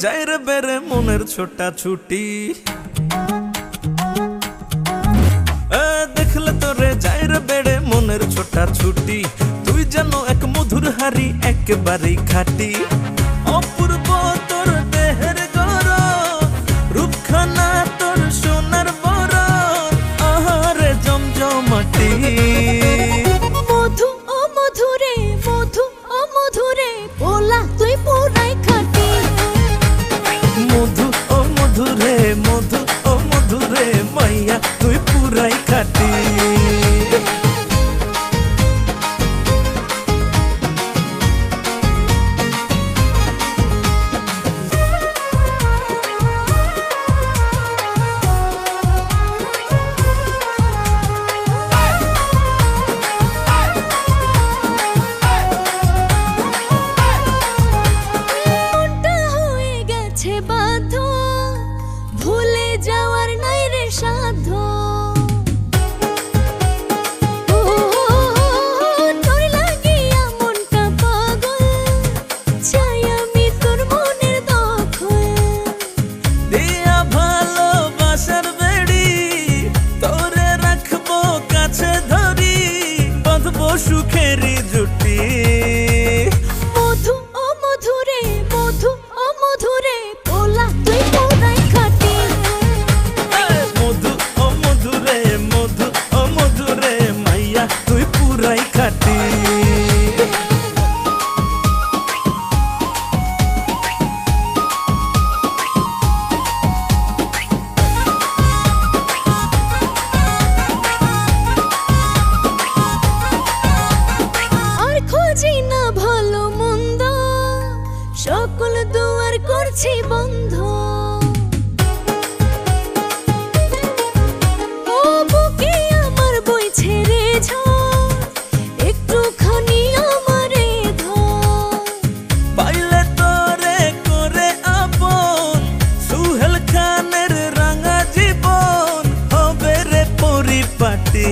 যায় রে বেড়ে মনের ছোটা ছুটি। দেখলে তোরে যায় রে বেড়ে মনের ছোটা ছুটি। তুই যেন এক মধুর হারি একেবারেই খাটি। অপূর্ব তোর দেহের গড়ন, রূপখানা তোর সোনার বরণ, আহারে জমজমাটি। মধু ও মধুরে, মধু ও মধুরে, পোলা তুই পুরাই খাটি। মধু ও মধুরে, মধু ও মধুরে, মাইয়া তুই পুরাই খাটি। বাধ্য ভুলে যাওয়ার নাই রে সাধ্য। তোর লাগিয়া মনটা পাগল, চাই আমি তোর মনের দখল। দিয়া ভালোবাসার বেড়ি তোরে রাখবো কাছে ধরি, বাঁধবো সুখেরই জুটি। মধু ও মধুরে, মধু ও মধুরে, পোলা তুই পুরাই খাটি। মধু ও মধুরে, মধু ও মধুরে, মাইয়া তুই পুরাই খাটি। আর খুঁজি না ভালো মন্দ, সকল দুয়ার করছি বন্ধ। ও বুকে আমার বইছে রে ঝড়, একটুখানি আমারে ধর। পাইলে তোরে করে আপন, সুহেল খানের রাঙা জীবন হবে রে পরিপাটি।